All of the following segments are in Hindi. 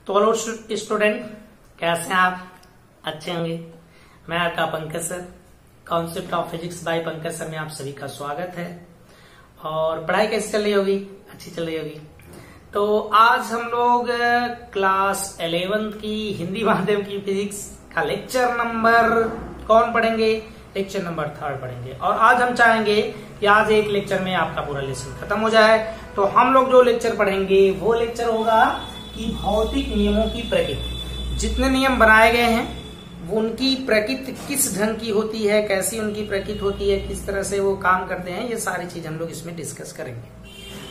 तो हेलो स्टूडेंट, कैसे हैं आप? अच्छे होंगे। मैं आपका Pankaj sir, concept of physics bye Pankaj sir में आप सभी का स्वागत है। और पढ़ाई कैसी चल रही होगी? अच्छी चल रही होगी। तो आज हम लोग क्लास 11 की हिंदी माध्यम की फिजिक्स का लेक्चर नंबर कौन पढ़ेंगे? लेक्चर नंबर 3 पढ़ेंगे। और आज हम चाहेंगे कि आज एक लेक्चर में आपका पूरा लेसन खत्म हो जाए। तो हम लोग जो लेक्चर पढ़ेंगे वो लेक्चर होगा कि भौतिक नियमों की प्रकृति। जितने नियम बनाए गए हैं वो उनकी प्रकृति किस ढंग की होती है, कैसी उनकी प्रकृति होती है, किस तरह से वो काम करते हैं, ये सारी चीज हम लोग इसमें डिस्कस करेंगे।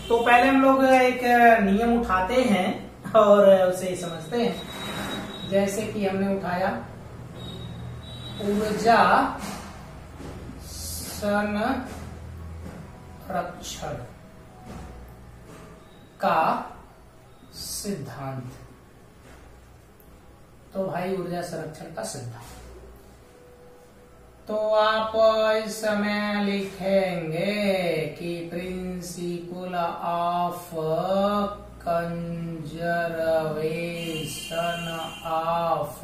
तो पहले हम लोग एक नियम उठाते हैं और उसे समझते हैं। जैसे कि हमने उठाया ऊर्जा संरक्षण का सिद्धांत। तो भाई ऊर्जा संरक्षण का सिद्धांत, तो आप इस समय लिखेंगे कि प्रिंसिपल ऑफ कंजर्वेशन ऑफ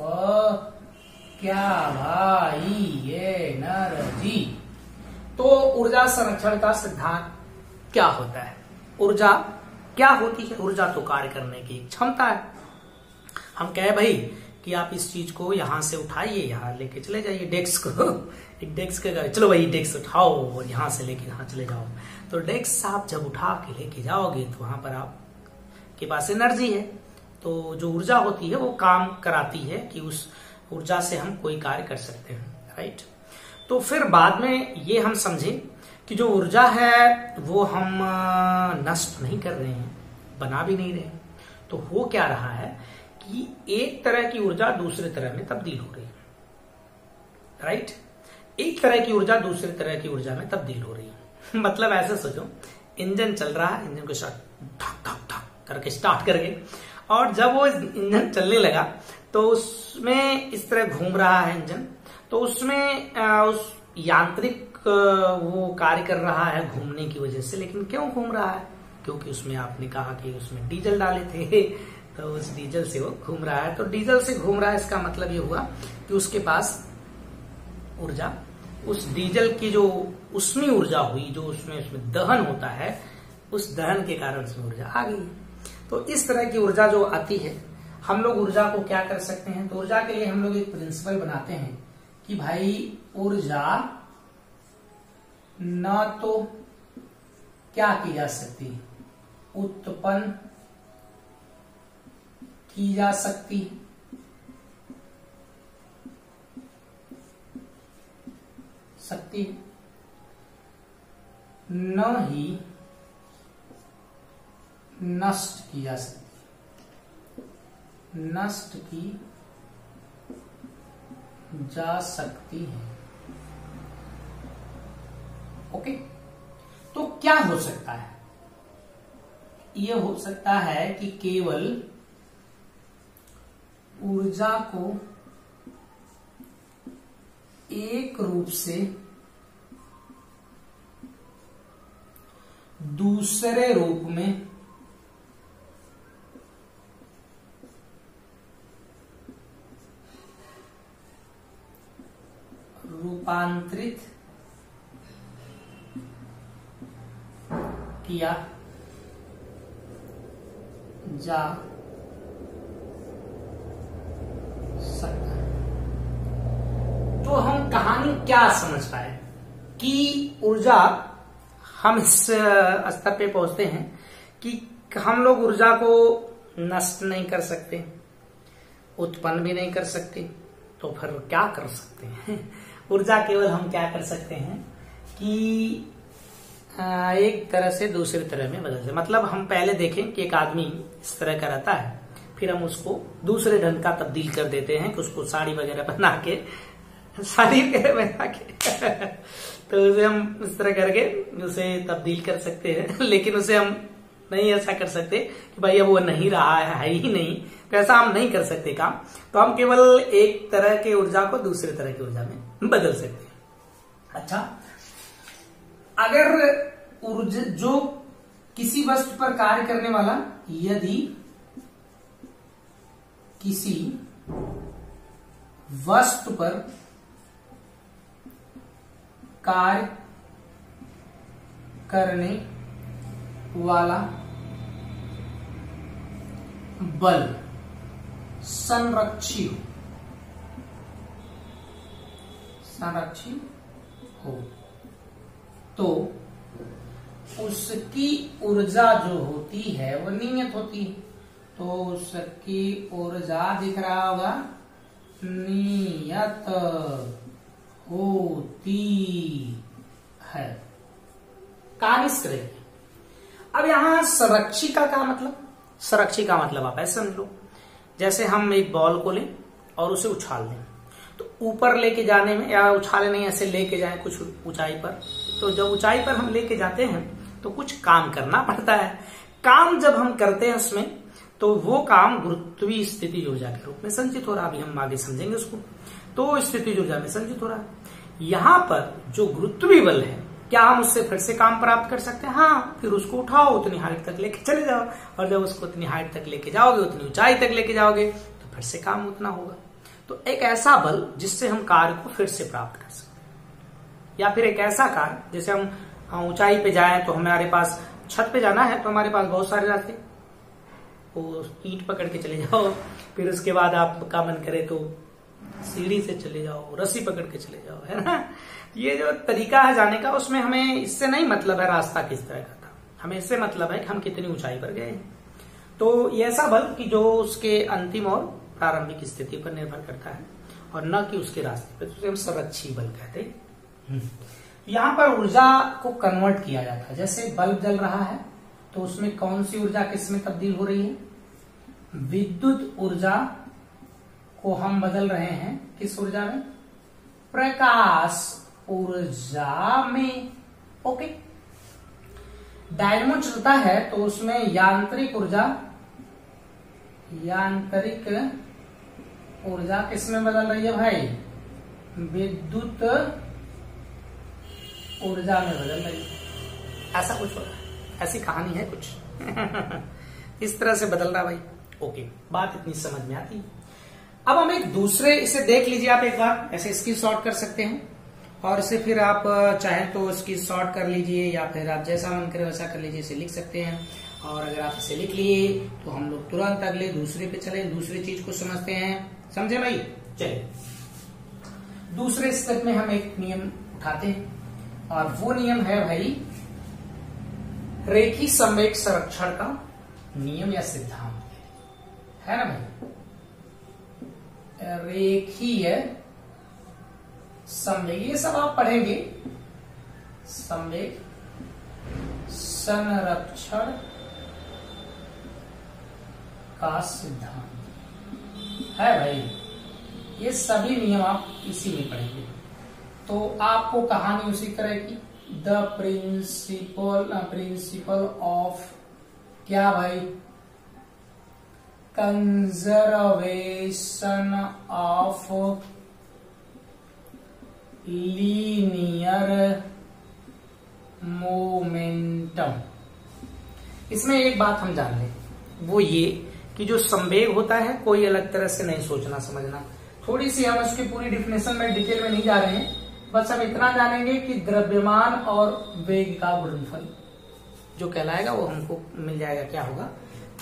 क्या भाई एनर्जी। तो ऊर्जा संरक्षण का सिद्धांत क्या होता है? ऊर्जा क्या होती है? ऊर्जा तो कार्य करने की क्षमता है। हम कहे भाई कि आप इस चीज को यहां से उठाइए, यहां लेके चले जाइए डेस्क को। एक डेस्क का चलो भाई डेस्क उठाओ और यहां से लेके यहां चले जाओ। तो डेस्क आप जब उठा के लेके जाओगे तो वहां पर आपके पास एनर्जी है। तो जो ऊर्जा होती है वो काम कराती है कि उस ऊर्जा से हम कोई कार्य कर सकते हैं, राइट। तो फिर बाद में ये हम समझे कि जो ऊर्जा है वो हम नष्ट नहीं कर रहे हैं, बना भी नहीं रहे हैं। तो हो क्या रहा है कि एक तरह की ऊर्जा दूसरे तरह में तब्दील हो रही है, राइट। एक तरह की ऊर्जा दूसरे तरह की ऊर्जा में तब्दील हो रही है। मतलब ऐसे सोचो, इंजन चल रहा है, इंजन को धक धक धक करके स्टार्ट करके, और जब वो इंजन चलने लगा तो उसमें इस तरह घूम रहा है इंजन। तो उसमें उस यांत्रिक वो कार्य कर रहा है घूमने की वजह से। लेकिन क्यों घूम रहा है? क्योंकि उसमें आपने कहा कि उसमें डीजल डाले थे, तो उस डीजल से वो घूम रहा है। तो डीजल से घूम रहा है, इसका मतलब ये हुआ कि उसके पास ऊर्जा, उस डीजल की जो उसमें ऊर्जा हुई, जो उसमें दहन होता है, उस दहन के कारण उसमें ऊर्जा आ गई। तो इस तरह की ऊर्जा जो आती है, हम लोग ऊर्जा को क्या कर सकते हैं? तो ऊर्जा के लिए हम लोग एक प्रिंसिपल बनाते हैं कि भाई ऊर्जा न तो क्या की जा सकती, उत्पन्न की जा सकती, न ही नष्ट की जा सकती। नष्ट की जा सकती है। ओके, तो क्या हो सकता है? यह हो सकता है कि केवल ऊर्जा को एक रूप से दूसरे रूप में रूपांतरित किया जा सकता है। तो हम कहानी क्या समझ पाए कि ऊर्जा, हम इस स्तर पे पहुंचते हैं कि हम लोग ऊर्जा को नष्ट नहीं कर सकते, उत्पन्न भी नहीं कर सकते। तो फिर क्या कर सकते हैं? ऊर्जा केवल हम क्या कर सकते हैं कि एक तरह से दूसरी तरह में बदल दे। मतलब हम पहले देखें कि एक आदमी इस तरह का रहता है, फिर हम उसको दूसरे ढंग का तब्दील कर देते हैं कि उसको साड़ी वगैरह बना के, साड़ी वगैरह बना के तो उसे हम इस तरह करके उसे तब्दील कर सकते हैं। लेकिन उसे हम नहीं ऐसा कर सकते कि भाई अब वो नहीं रहा है ही नहीं, तो ऐसा हम नहीं कर सकते काम। तो हम केवल एक तरह की ऊर्जा को दूसरे तरह की ऊर्जा में बदल सकते हैं। अच्छा, अगर ऊर्जा जो किसी वस्तु पर कार्य करने वाला यदि किसी वस्तु पर कार्य करने वाला बल संरक्षित हो तो उसकी ऊर्जा जो होती है वो नियत होती है। तो उसकी ऊर्जा दिख रहा होगा, नियत होती है। कानिष्ठ रहेगी। अब यहां संरक्षी का क्या मतलब? संरक्षी का मतलब आप ऐसे समझ लो, जैसे हम एक बॉल को लें और उसे उछाल दें, तो ऊपर लेके जाने में, या उछाले नहीं ऐसे लेके जाए कुछ ऊंचाई पर, तो जब ऊंचाई पर हम लेके जाते हैं तो कुछ काम करना पड़ता है। काम जब हम करते हैं उसमें, तो वो काम गुरुत्वीय स्थिति ऊर्जा के रूप में संचित हो रहा है। अभी हम आगे समझेंगे उसको। तो स्थिति ऊर्जा में संचित हो रहा है। यहां पर जो गुरुत्वीय बल है, क्या हम उससे फिर से काम प्राप्त कर सकते हैं? हाँ, फिर उसको उठाओ, उतनी हाइट तक लेके चले जाओ, और जब उसको उतनी हाइट तक लेके जाओगे, उतनी ऊंचाई तक लेके जाओगे, तो फिर से काम उतना होगा। तो एक ऐसा बल जिससे हम कार्य को फिर से प्राप्त कर सकते हैं, या फिर एक ऐसा कार्य जैसे हम ऊंचाई पे जाएं, तो हमारे पास छत पे जाना है, तो हमारे पास बहुत सारे रास्ते, वो ईंट पकड़ के चले जाओ, फिर उसके बाद आपका मन करे तो सीढ़ी से चले जाओ, रस्सी पकड़ के चले जाओ, है ना। ये जो तरीका है जाने का, उसमें हमें इससे नहीं मतलब है रास्ता किस तरह का था, हमें इससे मतलब है कि हम कितनी ऊंचाई पर गए। तो ये ऐसा बल कि जो उसके अंतिम और प्रारंभिक स्थिति पर निर्भर करता है, और न कि उसके रास्ते पर, तो हम संरक्षी बल कहते हैं। यहाँ पर ऊर्जा को कन्वर्ट किया जाता है। जैसे बल्ब जल रहा है, तो उसमें कौन सी ऊर्जा किस में तब्दील हो रही है? विद्युत ऊर्जा को हम बदल रहे हैं किस ऊर्जा में? प्रकाश ऊर्जा में। ओके। डायनेमो चलता है तो उसमें यांत्रिक ऊर्जा किस में बदल रही है भाई? विद्युत ऊर्जा में बदल रही है। ऐसा कुछ हो रहा है, ऐसी कहानी है कुछ इस तरह से बदल रहा भाई। ओके, बात इतनी समझ में आती। अब हम एक दूसरे, इसे देख लीजिए आप एक बार, ऐसे स्क्रीन शॉट कर सकते हैं, और इसे फिर आप चाहें तो स्क्रीन शॉट कर लीजिए, या फिर आप जैसा मन करे वैसा कर लीजिए, इसे लिख सकते हैं। और अगर आप इसे लिख लिए तो हम लोग तुरंत अगले दूसरे पे चले, दूसरी चीज को समझते हैं। समझे भाई? चलिए, दूसरे स्टेप में हम एक नियम उठाते हैं, और वो नियम है भाई रेखी संवेग संरक्षण का नियम या सिद्धांत, है ना भाई? रेखीय संवेग, ये सब आप पढ़ेंगे। संवेग संरक्षण का सिद्धांत है भाई। ये सभी नियम आप इसी में पढ़ेंगे। तो आपको कहानी उसी तरह की, द प्रिंसिपल ऑफ क्या भाई? Conservation of linear momentum. इसमें एक बात हम जान लें, वो ये कि जो संवेग होता है, कोई अलग तरह से नहीं सोचना समझना। थोड़ी सी हम उसकी पूरी डिफिनेशन में डिटेल में नहीं जा रहे हैं, बस हम इतना जानेंगे कि द्रव्यमान और वेग का गुणनफल जो कहलाएगा वो हमको मिल जाएगा। क्या होगा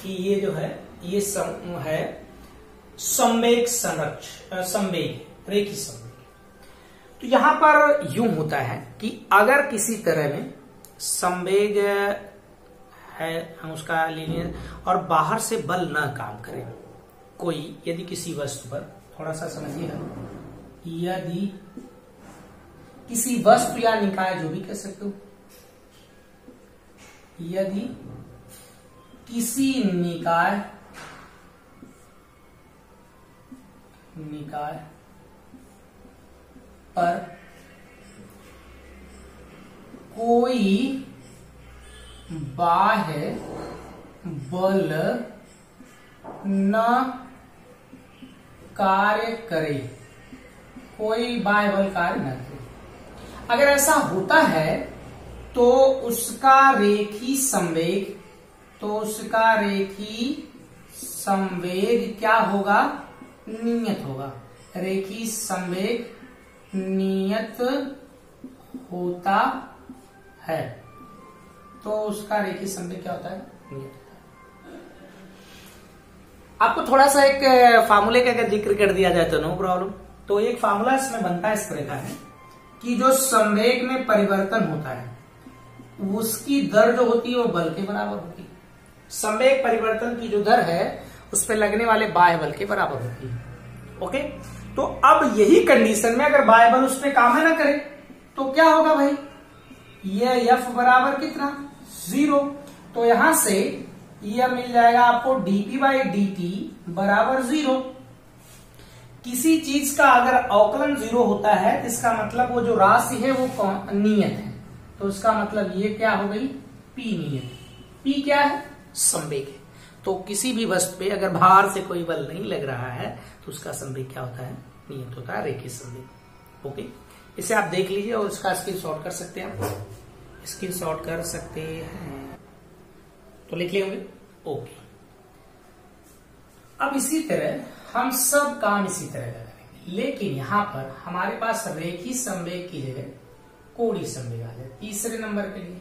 कि ये जो है, ये है संवेग संवेग, रेखी संवेग। तो यहां पर यूं होता है कि अगर किसी तरह में संवेग है, हम उसका लीनियर, और बाहर से बल न काम करे, कोई यदि किसी वस्तु पर, थोड़ा सा समझिएगा, यदि किसी वस्तु या निकाय, जो भी कह सकते हो, यदि किसी निकाय पर कोई बाह्य बल न कार्य करे, कोई बाह्य बल कार्य न करे, अगर ऐसा होता है तो उसका रेखी संवेग क्या होगा, नियत होगा। रेखी संवेग नियत होता है, तो उसका रेखी संवेग क्या होता है, नियत होता है। आपको थोड़ा सा एक फार्मूले का अगर जिक्र कर दिया जाए तो नो प्रॉब्लम। तो एक फार्मूला इसमें बनता है इस प्रकार है कि जो संवेग में परिवर्तन होता है उसकी दर जो होती है वो बल के बराबर होती है। संवेग परिवर्तन की जो दर है उस पर लगने वाले बाह्य बल के बराबर होती है। ओके, तो अब यही कंडीशन में अगर बाह्य बल उस पर काम है ना करे तो क्या होगा भाई, ये F बराबर कितना, 0। तो यहां से यह मिल जाएगा आपको dp/dt बराबर 0। किसी चीज का अगर अवकलन 0 होता है तो इसका मतलब वो जो राशि है वो नियत है, तो उसका मतलब ये क्या हो गई, P नियत। P क्या है, संवेग है। तो किसी भी वस्तु पे अगर बाहर से कोई बल नहीं लग रहा है तो उसका संवेग क्या होता है, नियत होता है, रेखीय संवेग। ओके, इसे आप देख लीजिए और उसका स्क्रीनशॉट कर सकते हैं, आप स्क्रीनशॉट कर सकते हैं, तो लिख लिए होंगे। ओके, अब इसी तरह हम सब काम इसी तरह करेंगे, लेकिन यहां पर हमारे पास रेखीय संवेग की जगह कोणीय संवेग आ जाए तीसरे नंबर के लिए,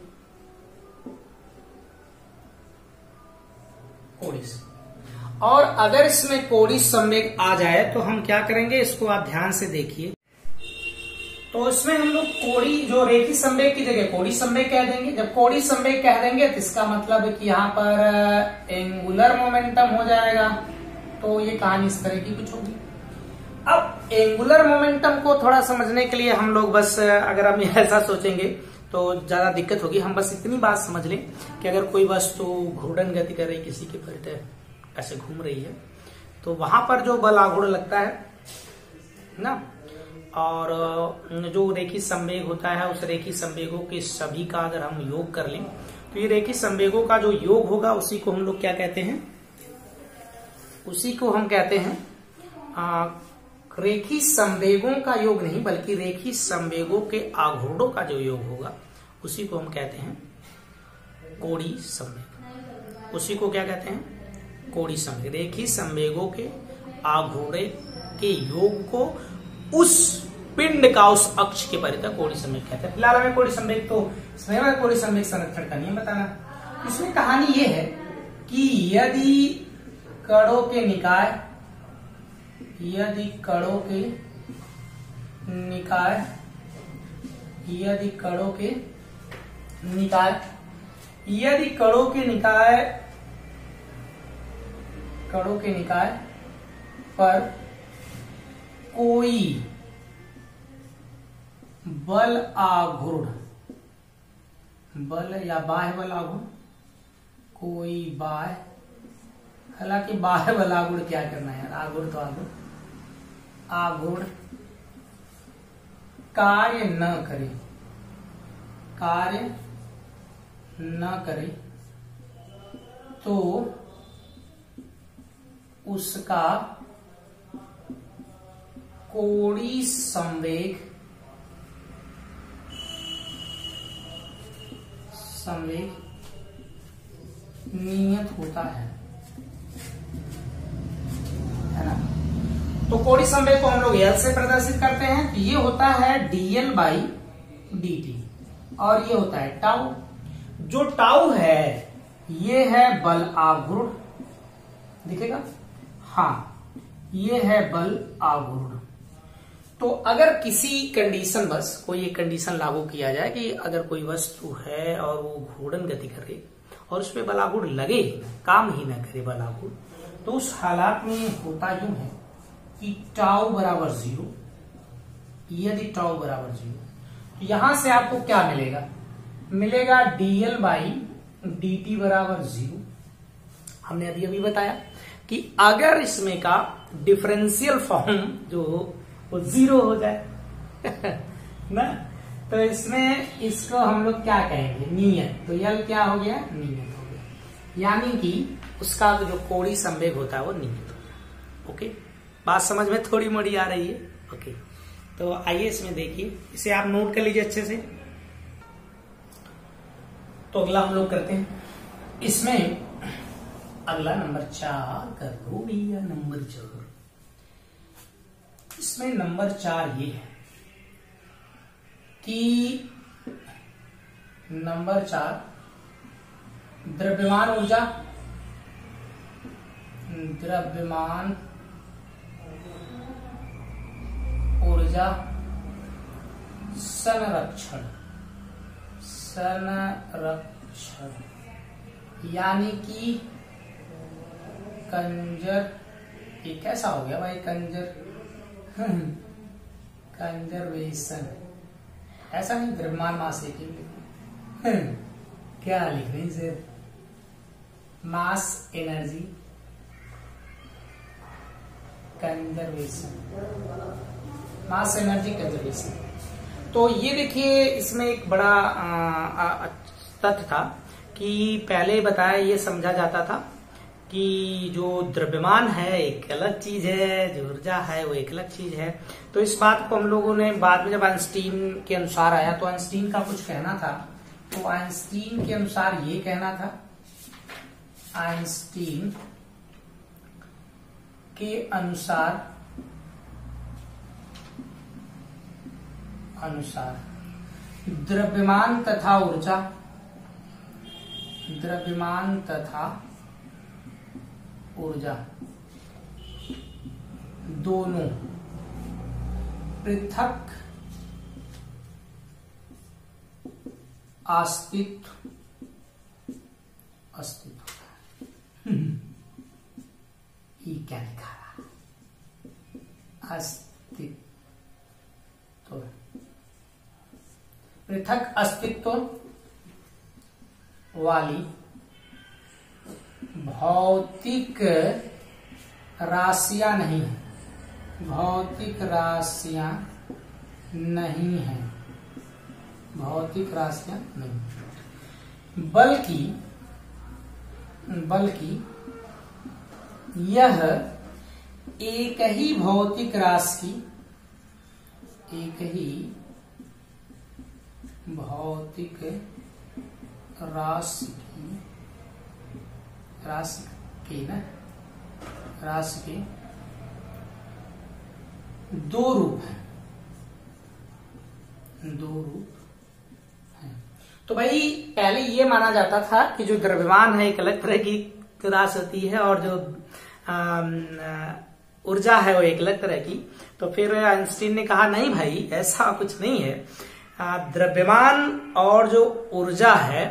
कोणीय संवेग। और अगर इसमें कोणीय संवेग आ जाए तो हम क्या करेंगे, इसको आप ध्यान से देखिए। तो इसमें हम लोग कोणीय जो रेखीय संवेग की जगह कोणीय संवेग कह देंगे। जब कोणीय संवेग कह देंगे तो इसका मतलब है कि यहाँ पर एंगुलर मोमेंटम हो जाएगा। तो ये कहानी इस तरह की कुछ होगी। अब एंगुलर मोमेंटम को थोड़ा समझने के लिए हम लोग बस अगर हम ऐसा सोचेंगे तो ज्यादा दिक्कत होगी। हम बस इतनी बात समझ लें कि अगर कोई वस्तु घूर्णन गति कर रही, किसी के परितः ऐसे घूम रही है, तो वहां पर जो बल आघूर्ण लगता है ना, और जो रेखीय संवेग होता है उस रेखीय संवेगों के सभी का अगर हम योग कर लें तो ये रेखीय संवेगों का जो योग होगा उसी को हम लोग क्या कहते हैं, उसी को हम कहते हैं रेखीय संवेगों का योग नहीं बल्कि रेखीय संवेगों के आघूर्णों का जो योग होगा उसी को हम कहते हैं कोणीय संवेग। उसी को क्या कहते हैं, कोणीय संवेग। रेखीय संवेगों के आघूर्ण के योग को उस पिंड का उस अक्ष के परितः कोणीय संवेग कहते हैं। फिलहाल हमें कोणीय संवेग तो स्वयं कोणीय संवेग संरक्षण का नियम बताना। इसमें कहानी ये है कि यदि कणों के निकाय, यदि कणों के निकाय, यदि कणों के निकाय, यदि कणों के निकाय, कणों के निकाय पर कोई बल आघूर्ण, बल या बाह्य बल आघूर्ण, कोई बाह्य, हालांकि बाह्य बल आघूर्ण क्या करना है यार, आघूर्ण तो आघूर्ण, आघूर्ण कार्य न करे, कार्य न करे तो उसका कोणीय संवेग, संवेग नियत होता है ना। तो कोणीय संवेग को हम लोग L से प्रदर्शित करते हैं, तो ये होता है dL/dt और ये होता है टाउ। जो टाउ है ये है बल आघूर्ण, दिखेगा, हाँ ये है बल आघूर्ण। तो अगर किसी कंडीशन, बस कोई एक कंडीशन लागू किया जाए कि अगर कोई वस्तु है और वो घूर्णन गति कर रही और उस पर बल आघूर्ण लगे, काम ही ना करे बल आघूर्ण, तो उस हालात में होता यूं है कि टाउ बराबर 0। यदि टाउ बराबर 0 तो यहां से आपको क्या मिलेगा, मिलेगा dL/dt बराबर 0। हमने अभी बताया कि अगर इसमें का डिफरेंशियल फॉर्म जो वो 0 हो जाए ना, तो इसमें इसको हम लोग क्या कहेंगे, नियत। तो L क्या हो गया, नियत हो गया, यानी कि उसका जो कोणीय संवेग होता है वो नियत होता है। ओके, बात समझ में थोड़ी मोड़ी आ रही है। ओके, तो आइए इसमें देखिए, इसे आप नोट कर लीजिए अच्छे से। तो अगला हम लोग करते हैं, इसमें अगला नंबर 4 कर दो भैया, नंबर 4। इसमें नंबर 4 ये है कि नंबर 4 द्रव्यमान ऊर्जा, द्रव्यमान ऊर्जा संरक्षण, संरक्षण यानी कि कंजर, ये कैसा हो गया भाई कंजर, कंजर्वेशन, ऐसा नहीं द्रव्यमान मास एक ही क्या लिख रही sir, mass energy conservation, mass energy conservation. तो ये देखिए इसमें एक बड़ा तथ्य था कि पहले बताया, ये समझा जाता था कि जो द्रव्यमान है एक अलग चीज है, जो ऊर्जा है वो एक अलग चीज है। तो इस बात को हम लोगों ने बाद में जब आइंस्टीन के अनुसार आया, तो आइंस्टीन का कुछ कहना था, तो आइंस्टीन के अनुसार ये कहना था, आइंस्टीन के अनुसार द्रव्यमान तथा ऊर्जा, द्रव्यमान तथा ऊर्जा दोनों पृथक अस्तित्व ये क्या लिखा रहा, अस्तित्व, पृथक अस्तित्व वाली भौतिक राशियां नहीं है, भौतिक राशियां नहीं है, भौतिक राशियां नहीं, बल्कि यह एक ही भौतिक राशि, एक ही भौतिक राशि के दो रूप हैं, तो भाई पहले ये माना जाता था कि जो द्रव्यमान है एक अलग तरह की राशि होती है और जो ऊर्जा है वो एक अलग तरह की। तो फिर आइंस्टीन ने कहा नहीं भाई ऐसा कुछ नहीं है, द्रव्यमान और जो ऊर्जा है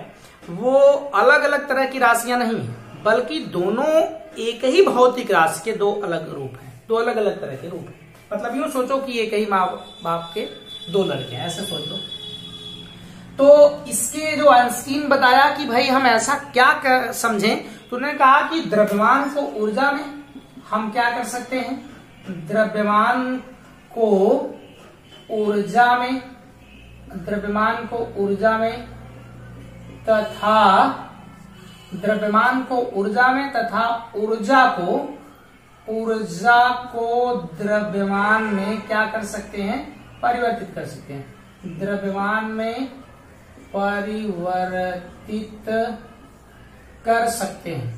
वो अलग अलग तरह की राशियां नहीं है, बल्कि दोनों एक ही भौतिक राशि के दो अलग रूप हैं, दो अलग अलग तरह के रूप हैं। मतलब यूं सोचो कि एक ही माँ बाप के दो लड़के हैं, ऐसे सोच लो। तो इसके जो आइंस्टीन बताया कि भाई हम ऐसा क्या समझें, तो उन्होंने कहा कि द्रव्यमान को ऊर्जा में हम क्या कर सकते हैं, द्रव्यमान को ऊर्जा में, द्रव्यमान को ऊर्जा में तथा द्रव्यमान को ऊर्जा में तथा ऊर्जा को द्रव्यमान में क्या कर सकते हैं, परिवर्तित कर सकते हैं, द्रव्यमान में परिवर्तित कर सकते हैं,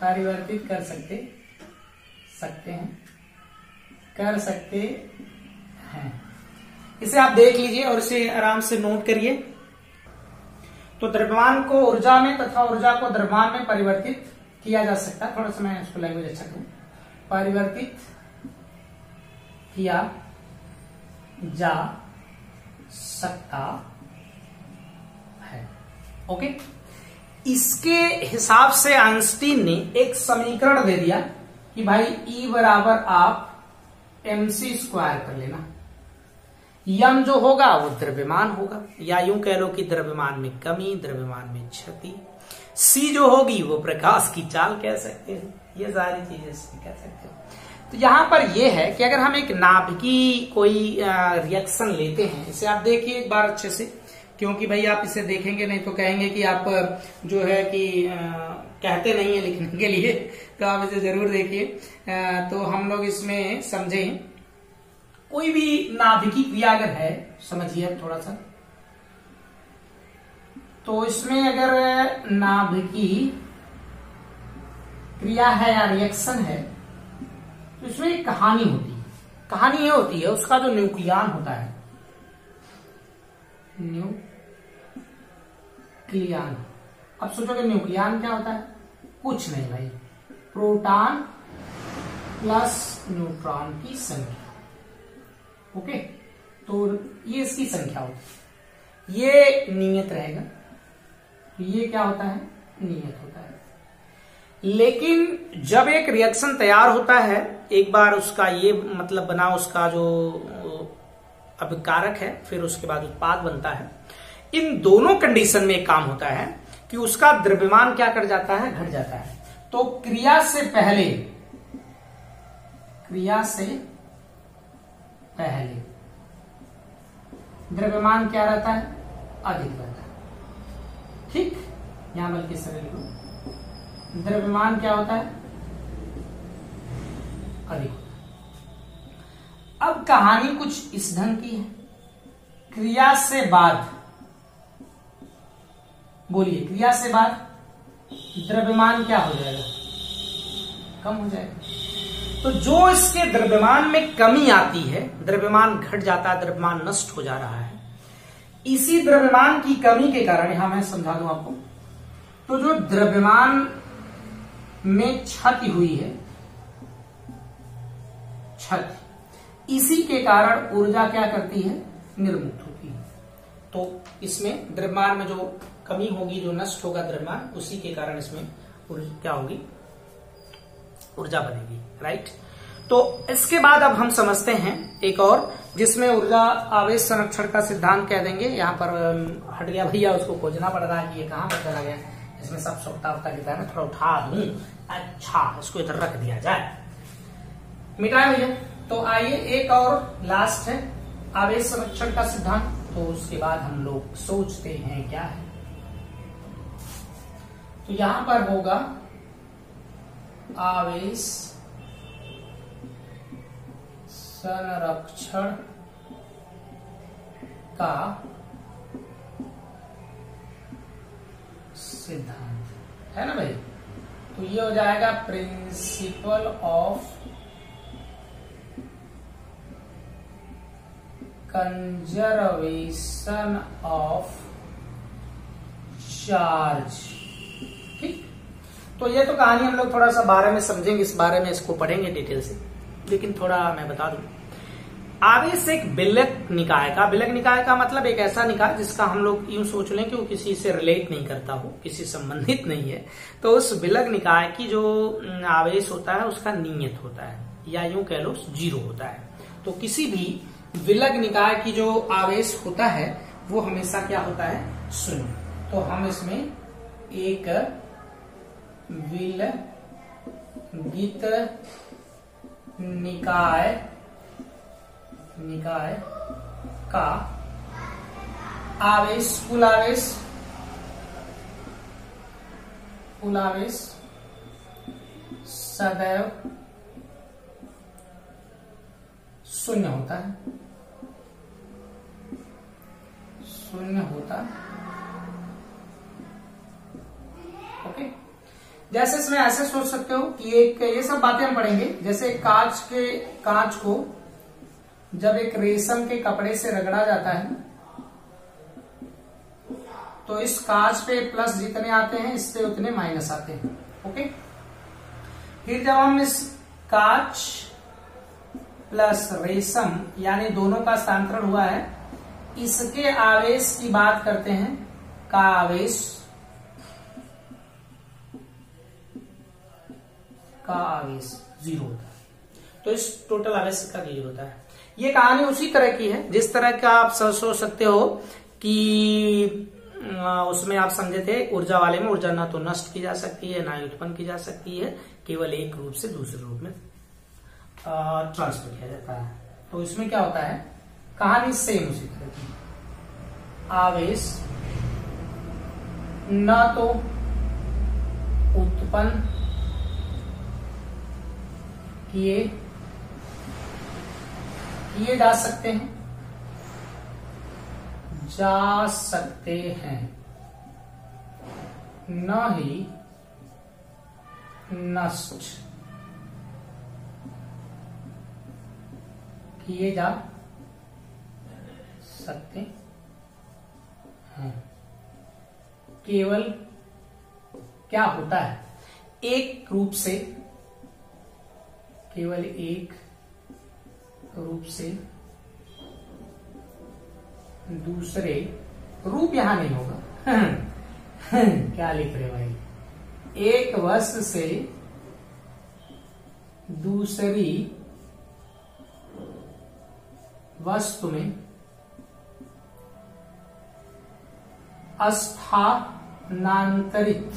परिवर्तित कर सकते हैं। इसे आप देख लीजिए और इसे आराम से नोट करिए। तो द्रव्यमान को ऊर्जा में तथा ऊर्जा को द्रव्यमान में परिवर्तित किया जा सकता है, थोड़ा सा मैं इसको लैंग्वेज अच्छा करूं, परिवर्तित किया जा सकता है। ओके, इसके हिसाब से आइंस्टीन ने एक समीकरण दे दिया कि भाई E बराबर आप mc स्क्वायर कर लेना, यम जो होगा वो द्रव्यमान होगा, या यूं कह लो कि द्रव्यमान में कमी, द्रव्यमान में क्षति, सी जो होगी वो प्रकाश की चाल कह सकते हैं, ये सारी चीजें कह सकते हैं। तो यहां पर ये है कि अगर हम एक नाभिकीय कोई रिएक्शन लेते हैं, इसे आप देखिए एक बार अच्छे से, क्योंकि भाई आप इसे देखेंगे नहीं तो कहेंगे कि आप जो है कि कहते नहीं है लिखने के लिए, तो आप इसे जरूर देखिए। तो हम लोग इसमें समझें, कोई भी नाभिकीय क्रिया अगर है, समझिए थोड़ा सा, तो इसमें अगर नाभिकीय क्रिया है या रिएक्शन है तो इसमें एक कहानी होती है। कहानी ये होती है उसका जो न्यूक्लियन होता है, न्यूक्लियन। अब सोचोगे न्यूक्लियन क्या होता है? कुछ नहीं भाई, प्रोटॉन प्लस न्यूट्रॉन की संख्या। ओके, तो ये इसकी संख्या होती है, ये नियत रहेगा। तो ये क्या होता है? नियत होता है। लेकिन जब एक रिएक्शन तैयार होता है, एक बार उसका ये मतलब बना, उसका जो अभिकारक है, फिर उसके बाद उत्पाद बनता है। इन दोनों कंडीशन में एक काम होता है कि उसका द्रव्यमान क्या कर जाता है? घट जाता है। तो क्रिया से पहले द्रव्यमान क्या रहता है? अधिक रहता है। ठीक, यहां बल्कि सरल लिखो, द्रव्यमान क्या होता है? अधिक। अब कहानी कुछ इस ढंग की है। क्रिया से बाद, बोलिए, क्रिया से बाद द्रव्यमान क्या हो जाएगा? कम हो जाएगा। तो जो इसके द्रव्यमान में कमी आती है, द्रव्यमान घट जाता है, द्रव्यमान नष्ट हो जा रहा है, इसी द्रव्यमान की कमी के कारण, यहां मैं समझा दूं आपको, तो जो द्रव्यमान में क्षति हुई है, क्षति, इसी के कारण ऊर्जा क्या करती है? निर्मुक्त होती है। तो इसमें द्रव्यमान में जो कमी होगी, जो नष्ट होगा द्रव्यमान, उसी के कारण इसमें क्या होगी? ऊर्जा बनेगी। राइट। तो इसके बाद अब हम समझते हैं एक और, जिसमें ऊर्जा आवेश संरक्षण का सिद्धांत कह देंगे। यहाँ पर हट गया भैया, उसको खोजना पड़ रहा है कि ये कहां पर चला गया। इसमें सब सोता किताब में थोड़ा उठा दूं। अच्छा, इसको इधर रख दिया जाए, मिटाए भैया। तो आइए एक और लास्ट है आवेश संरक्षण का सिद्धांत। तो उसके बाद हम लोग सोचते हैं क्या है। तो यहां पर होगा आवेश संरक्षण का सिद्धांत, है ना भाई। तो ये हो जाएगा principle of conservation of charge. ठीक, तो ये तो कहानी हम लोग थोड़ा सा बारे में समझेंगे, इस बारे में इसको पढ़ेंगे डिटेल से, लेकिन थोड़ा मैं बता दूं। आवेश एक विलक निकाय का मतलब एक ऐसा निकाय जिसका हम लोग यूं सोच लें कि वो किसी से रिलेट नहीं करता हो, किसी संबंधित नहीं है। तो उस विलक निकाय की जो आवेश होता है उसका नियत होता है, या यूं कह लो 0 होता है। तो किसी भी विलक निकाय की जो आवेश होता है वो हमेशा क्या होता है? 0। तो हम इसमें एक विलगित निकाय का आवेश, कुल आवेश सदैव 0 होता है, 0 होता। ओके, जैसे इसमें ऐसे सोच सकते हो कि एक, ये सब बातें हम पढ़ेंगे। जैसे कांच को जब एक रेशम के कपड़े से रगड़ा जाता है तो इस कांच पे प्लस जितने आते हैं इस पे उतने माइनस आते हैं। ओके, फिर जब हम इस कांच प्लस रेशम यानी दोनों का स्थानांतरण हुआ है, इसके आवेश की बात करते हैं, का आवेश 0 होता है। तो इस टोटल आवेश का 0 होता है। ये कहानी उसी तरह की है जिस तरह का आप सोच सकते हो कि उसमें आप समझे थे ऊर्जा वाले में ऊर्जा ना तो नष्ट की जा सकती है ना ही उत्पन्न की जा सकती है, केवल एक रूप से दूसरे रूप में ट्रांसफर किया जाता है। तो इसमें क्या होता है, कहानी सेम उसी तरह की। आवेश न तो उत्पन्न किए जा सकते हैं, न ही नष्ट किए जा सकते हैं। केवल क्या होता है, एक रूप से, केवल एक रूप से दूसरे, रूप यहां नहीं होगा क्या लिख रहे भाई, एक वस्तु से दूसरी वस्तु में स्थानांतरित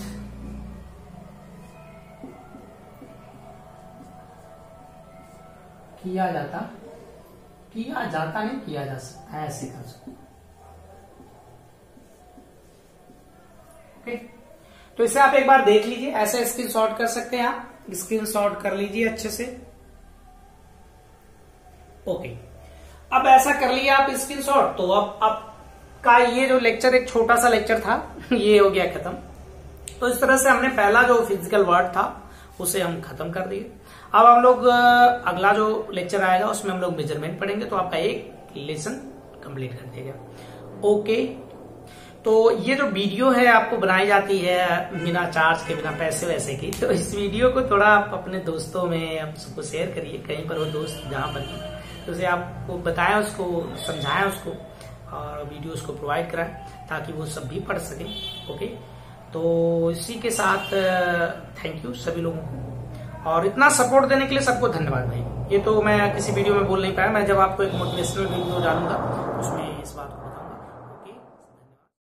किया जाता नहीं, किया जा सकता है, ऐसे कर सकते। ओके, तो इसे आप एक बार देख लीजिए, ऐसे स्क्रीनशॉट कर सकते हैं आप, स्क्रीनशॉट कर लीजिए अच्छे से। ओके, अब ऐसा कर लिया आप स्क्रीनशॉट, तो अब आपका ये जो लेक्चर, एक छोटा सा लेक्चर था, ये हो गया खत्म। तो इस तरह से हमने पहला जो फिजिकल वर्ड था उसे हम खत्म कर दिए। अब हम लोग अगला जो लेक्चर आएगा उसमें हम लोग मेजरमेंट पढ़ेंगे, तो आपका एक लेसन कंप्लीट कर देगा। ओके, तो ये जो वीडियो है आपको बनाई जाती है बिना चार्ज के, बिना पैसे वैसे की, तो इस वीडियो को थोड़ा आप अपने दोस्तों में आप सबको शेयर करिए, कहीं पर वो दोस्त जहां पर तो उसे आपको बताएं, उसको समझाएं उसको, और वीडियोस को प्रोवाइड कराएं ताकि वो सब भी पढ़ सकें। ओके, तो इसी के साथ थैंक यू सभी लोगों को, और इतना सपोर्ट देने के लिए सबको धन्यवाद भाई। ये तो मैं किसी वीडियो में बोल नहीं पाया, मैं जब आपको एक मोटिवेशनल वीडियो डालूंगा उसमें इस बात